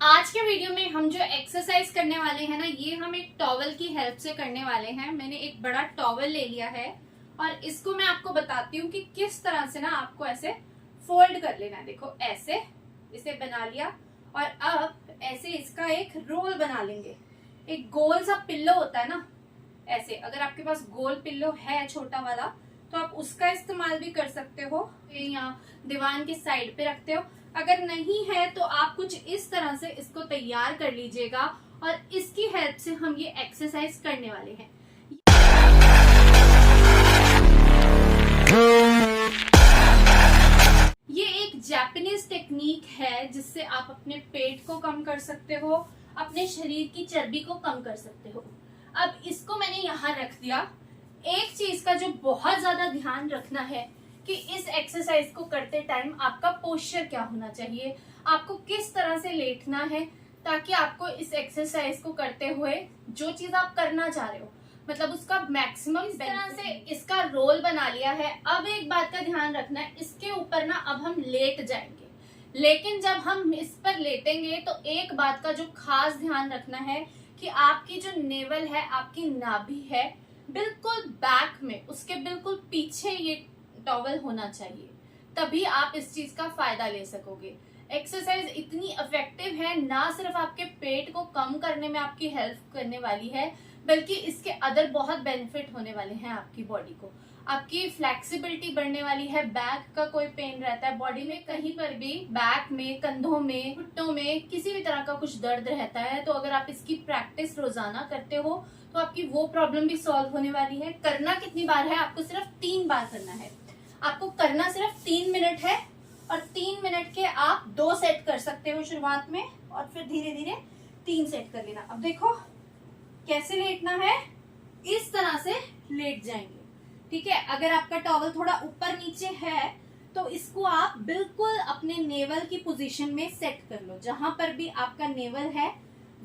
आज के वीडियो में हम जो एक्सरसाइज करने वाले हैं ना, ये हम एक टॉवल की हेल्प से करने वाले हैं। मैंने एक बड़ा टॉवल ले लिया है और इसको मैं आपको बताती हूँ कि किस तरह से ना आपको ऐसे फोल्ड कर लेना है। देखो ऐसे इसे बना लिया और अब ऐसे इसका एक रोल बना लेंगे। एक गोल सा पिल्लो होता है ना, ऐसे अगर आपके पास गोल पिल्लो है छोटा वाला तो आप उसका इस्तेमाल भी कर सकते हो, या दीवान के साइड पे रखते हो। अगर नहीं है तो आप कुछ इस तरह से इसको तैयार कर लीजिएगा और इसकी हेल्प से हम ये एक्सरसाइज करने वाले हैं। ये एक जापानीज टेक्निक है जिससे आप अपने पेट को कम कर सकते हो, अपने शरीर की चर्बी को कम कर सकते हो। अब इसको मैंने यहाँ रख दिया। एक चीज का जो बहुत ज्यादा ध्यान रखना है कि इस एक्सरसाइज को करते टाइम आपका पोस्चर क्या होना चाहिए, आपको किस तरह से लेटना है, ताकि आपको इस एक्सरसाइज को करते हुए जो चीज आप करना चाह रहे हो मतलब उसका मैक्सिमम इस तरह से इसका रोल बना लिया है। अब एक बात का ध्यान रखना है, इसके ऊपर ना अब हम लेट जाएंगे, लेकिन जब हम इस पर लेटेंगे तो एक बात का जो खास ध्यान रखना है कि आपकी जो नेवल है, आपकी नाभि है, बिल्कुल बैक में, उसके बिल्कुल पीछे ये टॉवल होना चाहिए, तभी आप इस चीज का फायदा ले सकोगे। एक्सरसाइज इतनी इफेक्टिव है, ना सिर्फ आपके पेट को कम करने में आपकी हेल्प करने वाली है, बल्कि इसके अदर बहुत बेनिफिट होने वाले हैं आपकी बॉडी को। आपकी फ्लेक्सिबिलिटी बढ़ने वाली है, बैक का कोई पेन रहता है बॉडी में, कहीं पर भी बैक में, कंधों में, घुटनों में किसी भी तरह का कुछ दर्द रहता है, तो अगर आप इसकी प्रैक्टिस रोजाना करते हो तो आपकी वो प्रॉब्लम भी सॉल्व होने वाली है। करना कितनी बार है? आपको सिर्फ 3 बार करना है। आपको करना सिर्फ 3 मिनट है और 3 मिनट के आप 2 सेट कर सकते हो शुरुआत में, और फिर धीरे धीरे 3 सेट कर लेना। अब देखो कैसे लेटना है, इस तरह से लेट जाएंगे, ठीक है। अगर आपका टॉवल थोड़ा ऊपर नीचे है तो इसको आप बिल्कुल अपने नेवल की पोजीशन में सेट कर लो। जहां पर भी आपका नेवल है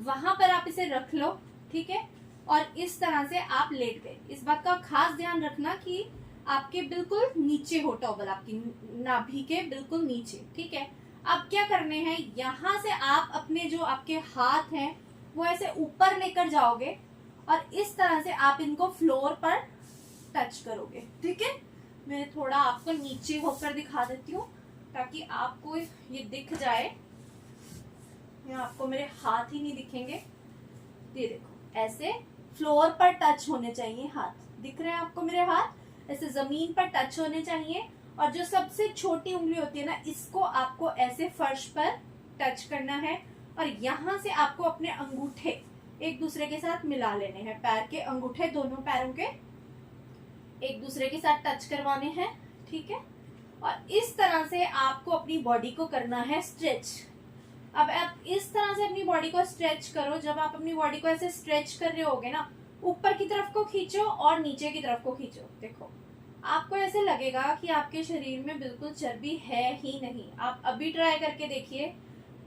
वहां पर आप इसे रख लो, ठीक है। और इस तरह से आप लेट गए। इस बात का खास ध्यान रखना कि आपके बिल्कुल नीचे हो टॉवल, आपकी नाभि के बिल्कुल नीचे, ठीक है। अब क्या करने हैं, यहाँ से आप अपने जो आपके हाथ हैं वो ऐसे ऊपर लेकर जाओगे और इस तरह से आप इनको फ्लोर पर टच करोगे, ठीक है। मैं थोड़ा आपको नीचे होकर दिखा देती हूँ ताकि आपको ये दिख जाए। यहाँ आपको मेरे हाथ ही नहीं दिखेंगे, ये देखो ऐसे फ्लोर पर टच होने चाहिए हाथ। दिख रहे हैं आपको मेरे हाथ? ऐसे जमीन पर टच होने चाहिए। और जो सबसे छोटी उंगली होती है ना, इसको आपको ऐसे फर्श पर टच करना है और यहाँ से आपको अपने अंगूठे एक दूसरे के साथ मिला लेने हैं। पैर के अंगूठे दोनों पैरों के एक दूसरे के साथ टच करवाने हैं, ठीक है। और इस तरह से आपको अपनी बॉडी को करना है स्ट्रेच। अब आप इस तरह से अपनी बॉडी को स्ट्रेच करो। जब आप अपनी बॉडी को ऐसे स्ट्रेच कर रहे होगे ना, ऊपर की तरफ को खींचो और नीचे की तरफ को खींचो। देखो आपको ऐसे लगेगा कि आपके शरीर में बिल्कुल चर्बी है ही नहीं। आप अभी ट्राई करके देखिए,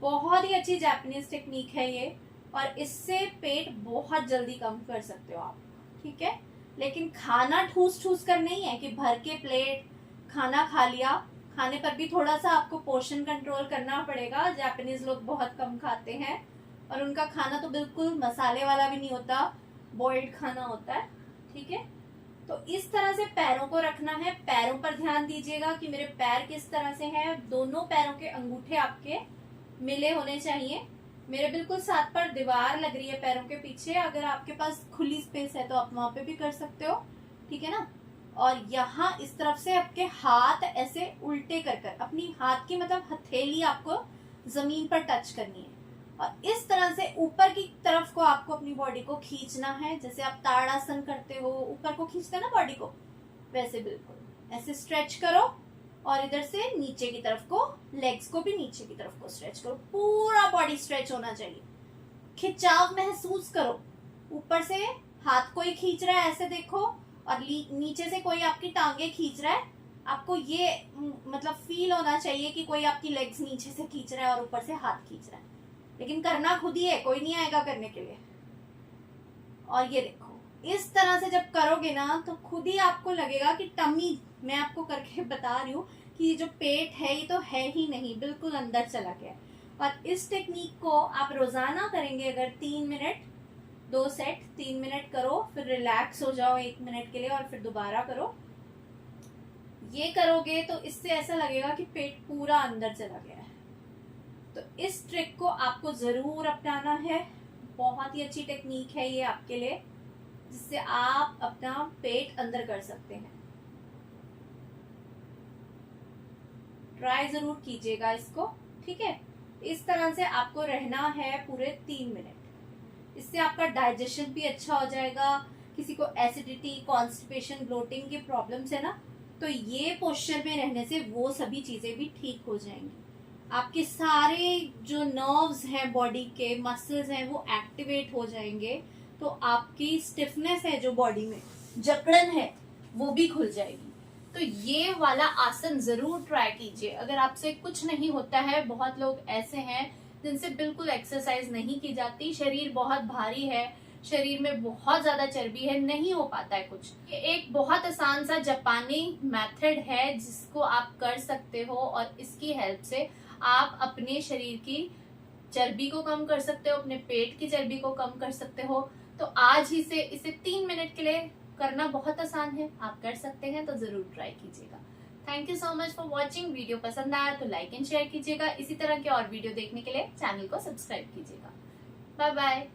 बहुत ही अच्छी जापानीज टेक्निक है ये, और इससे पेट बहुत जल्दी कम कर सकते हो आप, ठीक है। लेकिन खाना ठूस ठूस कर नहीं है कि भर के प्लेट खाना खा लिया। खाने पर भी थोड़ा सा आपको पोर्शन कंट्रोल करना पड़ेगा। जापानीज लोग बहुत कम खाते हैं और उनका खाना तो बिल्कुल मसाले वाला भी नहीं होता, बॉइल्ड खाना होता है, ठीक है। तो इस तरह से पैरों को रखना है। पैरों पर ध्यान दीजिएगा कि मेरे पैर किस तरह से हैं। दोनों पैरों के अंगूठे आपके मिले होने चाहिए। मेरे बिल्कुल साथ पर दीवार लग रही है पैरों के पीछे। अगर आपके पास खुली स्पेस है तो आप वहां पे भी कर सकते हो, ठीक है ना। और यहाँ इस तरफ से आपके हाथ ऐसे उल्टे कर कर, अपनी हाथ की मतलब हथेली आपको जमीन पर टच करनी है और इस तरह से ऊपर की तरफ को आपको अपनी बॉडी को खींचना है। जैसे आप ताड़ासन करते हो, ऊपर को खींचते हैं ना बॉडी को, वैसे बिल्कुल ऐसे स्ट्रेच करो और इधर से नीचे की तरफ को, लेग्स को भी नीचे की तरफ को स्ट्रेच करो। पूरा बॉडी स्ट्रेच होना चाहिए। खिंचाव महसूस करो। ऊपर से हाथ कोई खींच रहा है ऐसे देखो, और नीचे से कोई आपकी टांगे खींच रहा है। आपको ये मतलब फील होना चाहिए कि कोई आपकी लेग्स नीचे से खींच रहा है और ऊपर से हाथ खींच रहा है, लेकिन करना खुद ही है, कोई नहीं आएगा करने के लिए। और ये देखो इस तरह से जब करोगे ना तो खुद ही आपको लगेगा कि टमी, मैं आपको करके बता रही हूँ कि जो पेट है ये तो है ही नहीं, बिल्कुल अंदर चला गया। और इस टेक्निक को आप रोजाना करेंगे अगर 3 मिनट, 2 सेट 3 मिनट करो, फिर रिलैक्स हो जाओ 1 मिनट के लिए और फिर दोबारा करो। ये करोगे तो इससे ऐसा लगेगा कि पेट पूरा अंदर चला गया है। तो इस ट्रिक को आपको जरूर अपनाना है। बहुत ही अच्छी टेक्निक है ये आपके लिए, जिससे आप अपना पेट अंदर कर सकते हैं। ट्राई जरूर कीजिएगा इसको, ठीक है। इस तरह से आपको रहना है पूरे 3 मिनट। इससे आपका डाइजेशन भी अच्छा हो जाएगा। किसी को एसिडिटी, कॉन्स्टिपेशन, ब्लोटिंग की प्रॉब्लम्स है ना, तो ये पोस्चर में रहने से वो सभी चीजें भी ठीक हो जाएंगी। आपके सारे जो नर्व्स हैं बॉडी के, मसल्स हैं, वो एक्टिवेट हो जाएंगे। तो आपकी स्टिफनेस है जो बॉडी में, जकड़न है, वो भी खुल जाएगी। तो ये वाला आसन जरूर ट्राई कीजिए। अगर आपसे कुछ नहीं होता है, बहुत लोग ऐसे हैं जिनसे बिल्कुल एक्सरसाइज नहीं की जाती, शरीर बहुत भारी है, शरीर में बहुत ज्यादा चर्बी है, नहीं हो पाता है कुछ। ये एक बहुत आसान सा जापानी मेथड है जिसको आप कर सकते हो और इसकी हेल्प से आप अपने शरीर की चर्बी को कम कर सकते हो, अपने पेट की चर्बी को कम कर सकते हो। तो आज ही से इसे 3 मिनट के लिए करना बहुत आसान है, आप कर सकते हैं, तो जरूर ट्राई कीजिएगा। Thank you so much for watching. Video पसंद आया तो लाइक एंड शेयर कीजिएगा। इसी तरह के और वीडियो देखने के लिए चैनल को सब्सक्राइब कीजिएगा। Bye bye.